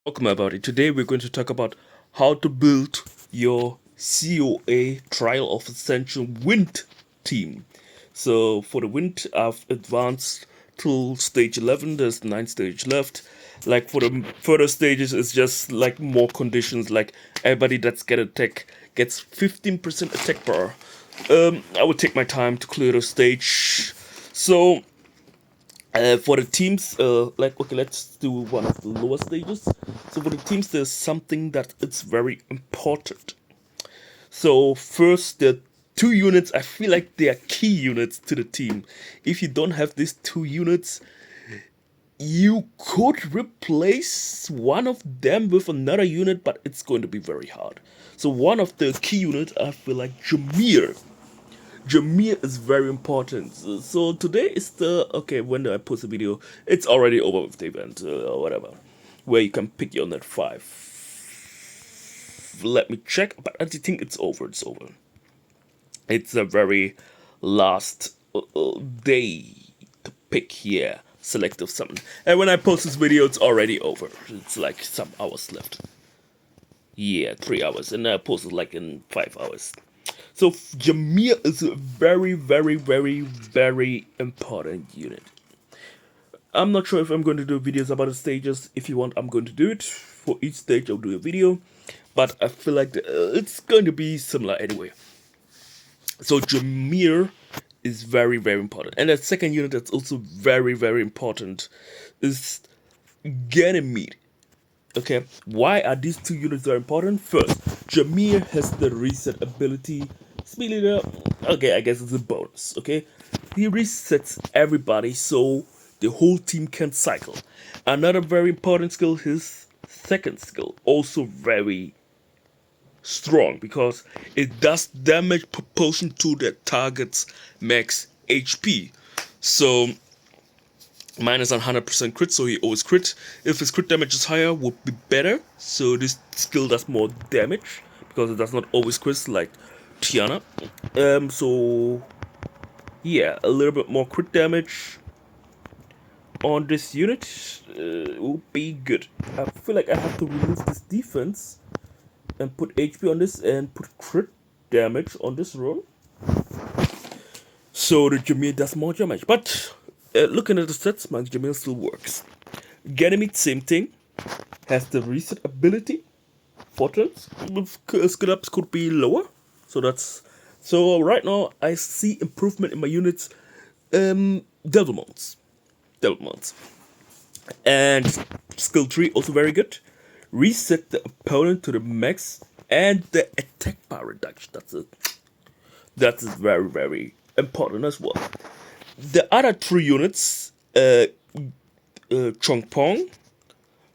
Welcome everybody. Today we're going to talk about how to build your COA Trial of Ascension Wind team. So for the wind, I've advanced till stage 11. There's 9 stages left. Like for the further stages, it's just like more conditions. Like everybody that's get attack gets 15% attack bar. I will take my time to clear the stage. So for the teams, okay, let's do one of the lower stages. So for the teams, there's something that it's very important. So first, the 2 units, I feel like they are key units to the team. If you don't have these 2 units, you could replace one of them with another unit, but it's going to be very hard. So one of the key units, I feel like Jameer. Jameer is very important. So today is when I post the video, it's already over with the event or whatever, where you can pick your net 5. Let me check, but I think it's over. It's over. It's the very last day to pick here. Selective summon. And when I post this video, it's already over. It's like some hours left. Yeah, 3 hours, and I posted like in 5 hours. So Jameer is a very, very, very, very important unit. I'm not sure if I'm going to do videos about the stages. If you want, I'm going to do it. For each stage, I'll do a video. But I feel like it's going to be similar anyway. So Jameer is very, very important. And the second unit that's also very, very important is Ganymede. Okay, why are these 2 units very important? First, Jameer has the reset ability. Speed leader, okay, I guess it's a bonus. Okay, he resets everybody so the whole team can cycle. Another very important skill, his second skill, also very strong because it does damage proportion to the target's max HP. So minus 100% crit, so he always crit. If his crit damage is higher, would be better. So this skill does more damage because it does not always crit like Tiana. So yeah, a little bit more crit damage on this unit would be good. I feel like I have to remove this defense and put HP on this and put crit damage on this run. So the Jameer does more damage, but looking at the stats, my Jameer still works. Ganymede, same thing, has the reset ability. Fortunes, skill ups could be lower, so right now I see improvement in my units. Devil mounts, and skill 3 also very good. Reset the opponent to the max and the attack bar reduction. That's it. That is very, very important as well. The other 3 units, Chongpong,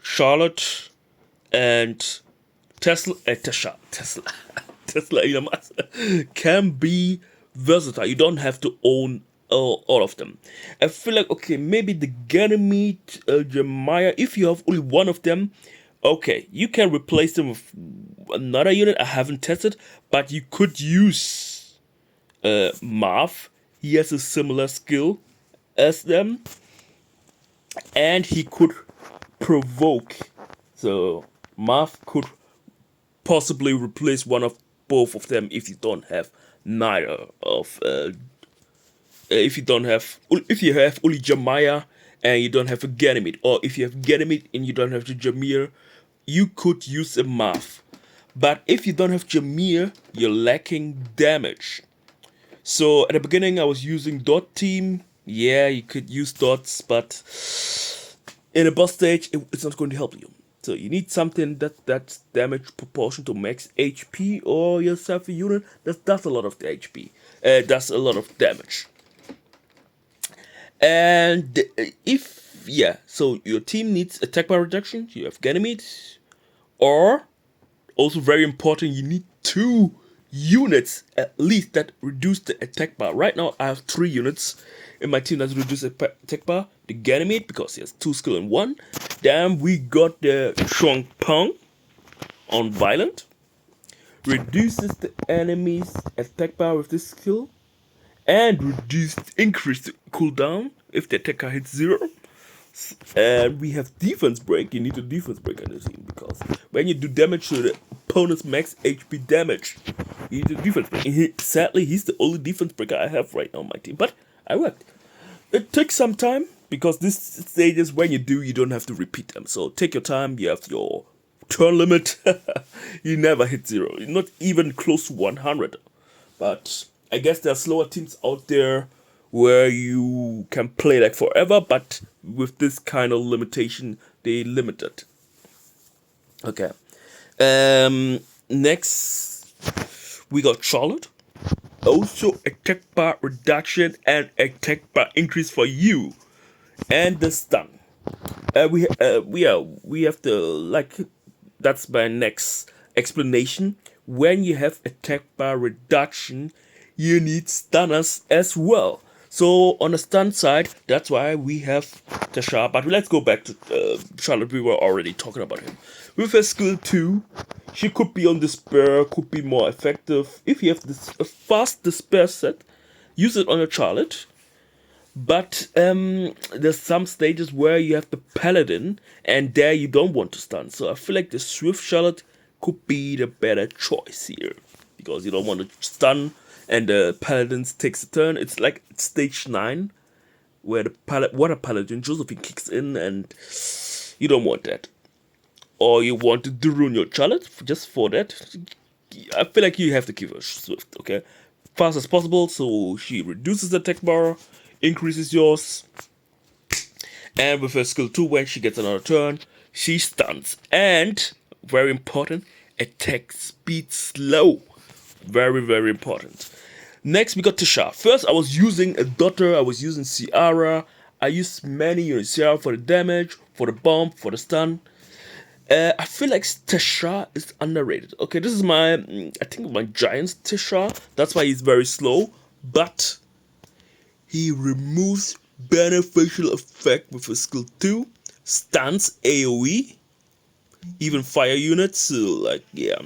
Charlotte, and Tesla, Elon Musk, can be versatile. You don't have to own all of them. I feel like, okay, maybe the Ganymede, Jeremiah, if you have only one of them, okay, you can replace them with another unit. I haven't tested, but you could use Marv. He has a similar skill as them, and he could provoke. So Marv could possibly replace one of both of them if you don't have neither of. If you have only Jeremiah and you don't have a Ganymede, or if you have Ganymede and you don't have the Jameer, you could use a Marv. But if you don't have Jameer, you're lacking damage. So at the beginning, I was using Dot Team. Yeah, you could use dots, but in a boss stage, it's not going to help you. So you need something that's damage proportion to max HP, or yourself a unit that does a lot of the HP, does a lot of damage. And so your team needs attack bar reduction. You have Ganymede, or also very important, you need 2 units at least that reduce the attack bar. Right now, I have 3 units in my team that reduce the attack bar. The Ganymede, because he has 2 skill in 1. Then we got the Chongpong on Violent. Reduces the enemy's attack bar with this skill. And increase the cooldown if the attacker hits 0. And we have defense break. You need a defense break on the team because when you do damage to the opponent's max HP damage, you need a defense break. Sadly, he's the only defense breaker I have right now on my team, but I worked. It takes some time because this stages when you do, you don't have to repeat them. So take your time. You have your turn limit. You never hit 0. You're not even close to 100. But I guess there are slower teams out there where you can play like forever, but with this kind of limitation, they limit it. Okay. Next, we got Charlotte. Also attack bar reduction and attack bar increase for you, and the stun. We have to like. That's my next explanation. When you have attack bar reduction, you need stunners as well. So on the stun side, that's why we have Tasha. But let's go back to Charlotte. We were already talking about him. With her skill 2, she could be on Despair, could be more effective. If you have this a fast Despair set, use it on a Charlotte. But there's some stages where you have the Paladin, and there you don't want to stun. So I feel like the Swift Charlotte could be the better choice here. Because you don't want to stun, and the Paladin takes a turn. It's like stage 9, where the Water Paladin, Josephine, kicks in, and you don't want that. Or you want to ruin your Charlotte just for that. I feel like you have to keep her Swift, okay? Fast as possible, so she reduces the attack bar, increases yours. And with her skill 2, when she gets another turn, she stuns. And, very important, attack speed slow. Very, very important. Next, we got Tasha. First, I was using a Daughter, I was using Ciara. I used many units. Ciara for the damage, for the bomb, for the stun. I feel like Tasha is underrated. Okay, this is my, I think my Giant's Tasha. That's why he's very slow. But he removes beneficial effect with his skill 2. Stuns AoE. Even fire units. So, like, yeah.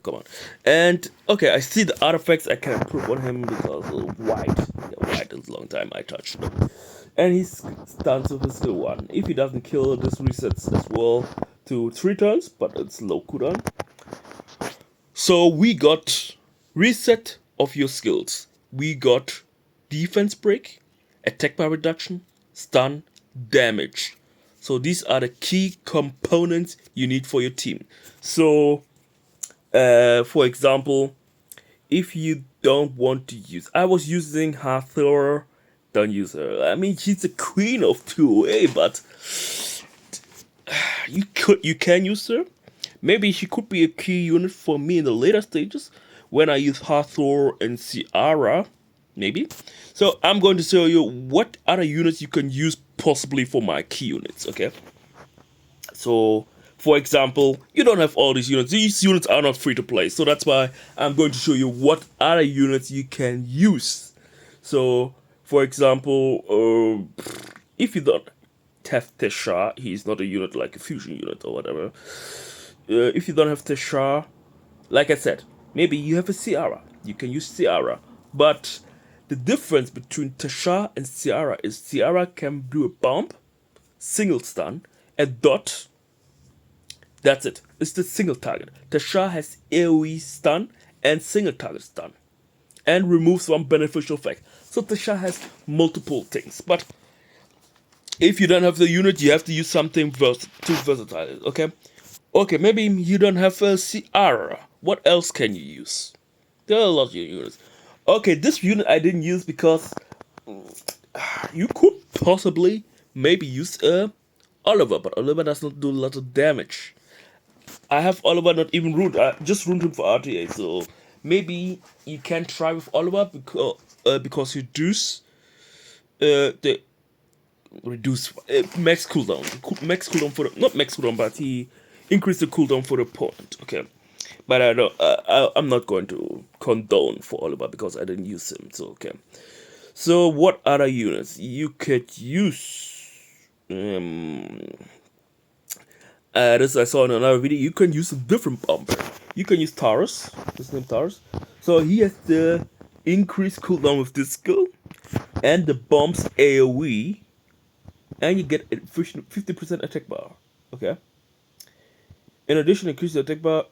Come on. And, okay, I see the artifacts I can improve on him because white. Yeah, white is a long time I touched them. And he stuns with his skill 1. If he doesn't kill, this resets as well to 3 turns, but it's low cooldown. So we got reset of your skills. We got defense break, attack bar reduction, stun, damage. So these are the key components you need for your team. So, for example, if you don't want to use, I was using Hathor. Don't use her. I mean, she's the queen of COA, but you can use her. Maybe she could be a key unit for me in the later stages when I use Hathor and Ciara, maybe. So I'm going to show you what other units you can use possibly for my key units. Okay. So, for example, you don't have all these units. These units are not free to play, so that's why I'm going to show you what other units you can use. So, for example, if you don't have Tasha, he's not a unit like a fusion unit or whatever. If you don't have Tasha, like I said, maybe you have a Ciara. You can use Ciara. But the difference between Tasha and Ciara is Ciara can do a bomb, single stun, a dot. That's it. It's the single target. Tasha has AoE stun and single target stun. And removes one beneficial effect. So Tasha has multiple things. But if you don't have the unit, you have to use something too versatile. Okay? Okay, maybe you don't have a Ciara. What else can you use? There are a lot of units. Okay, this unit I didn't use because you could possibly maybe use Oliver, but Oliver does not do a lot of damage. I have Oliver not even ruined. I just ruined him for RTA, so maybe you can try with Oliver because you reduce max cooldown. Max cooldown for not max cooldown, but he increased the cooldown for the opponent. Okay, but I don't. I'm not going to condone for Oliver because I didn't use him. So okay. So what other units you could use? This I saw in another video. You can use a different bomber. You can use Taurus. His name Taurus. So he has the increased cooldown with this skill. and the bomb's AoE, and you get 50% attack bar. Okay. In addition, increase the attack bar.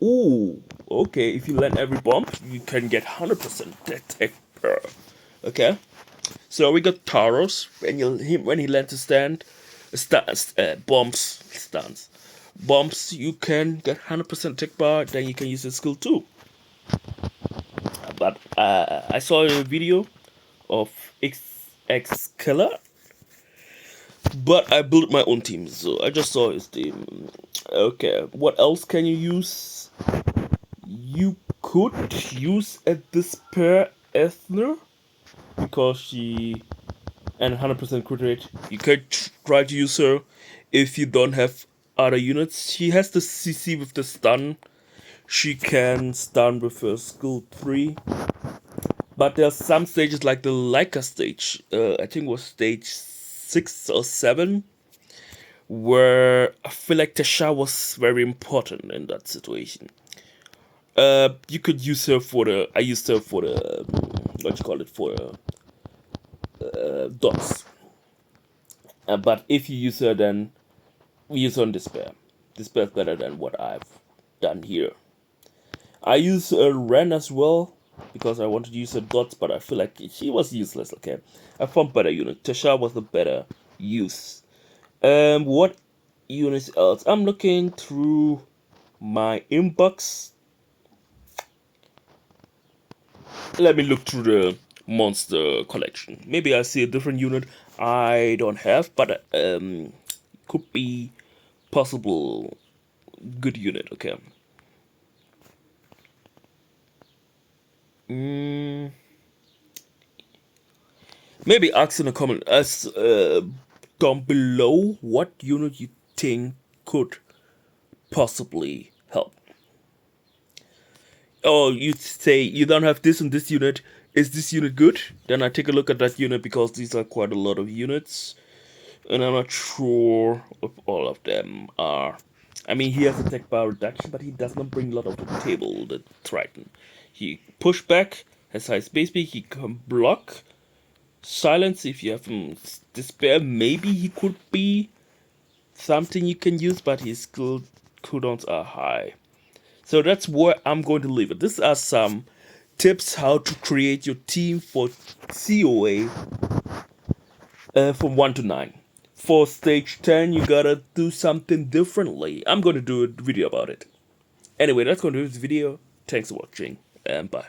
Ooh, okay. If you land every bomb, you can get 100% attack bar. Okay. So we got Taros when he lands a bombs. You can get 100% attack bar. Then you can use the skill too. But I saw a video of X Killer, but I built my own team, so I just saw his team. Okay, what else can you use? You could use a Despair Ethner because she and 100% crit rate. You could try to use her if you don't have other units. She has the CC with the stun. She can stun with her skill 3. But there are some stages like the Leica stage, I think it was stage 6 or 7, where I feel like Tasha was very important in that situation. You could use her for I used her for the, what you call it, for dots. But if you use her, then we use her on Despair. Despair is better than what I've done here. I use Ren as well, because I wanted to use her dots, but I feel like she was useless, okay? I found better unit. Tasha was the better use. What units else? I'm looking through my inbox. Let me look through the monster collection. Maybe I see a different unit I don't have, but could be possible good unit, okay? Maybe ask in the comment down below what unit you think could possibly help. Oh, you say you don't have this and this unit. Is this unit good? Then I take a look at that unit because these are quite a lot of units, and I'm not sure if all of them are. I mean, he has attack bar reduction, but he does not bring a lot of the table. The Triton, he push back, has high space speed, he can block. Silence, if you have Despair, maybe he could be something you can use, but his skill cooldowns are high. So that's where I'm going to leave it. These are some tips how to create your team for COA from 1 to 9. For stage 10, you gotta do something differently. I'm going to do a video about it. Anyway, that's going to do this video. Thanks for watching, and bye.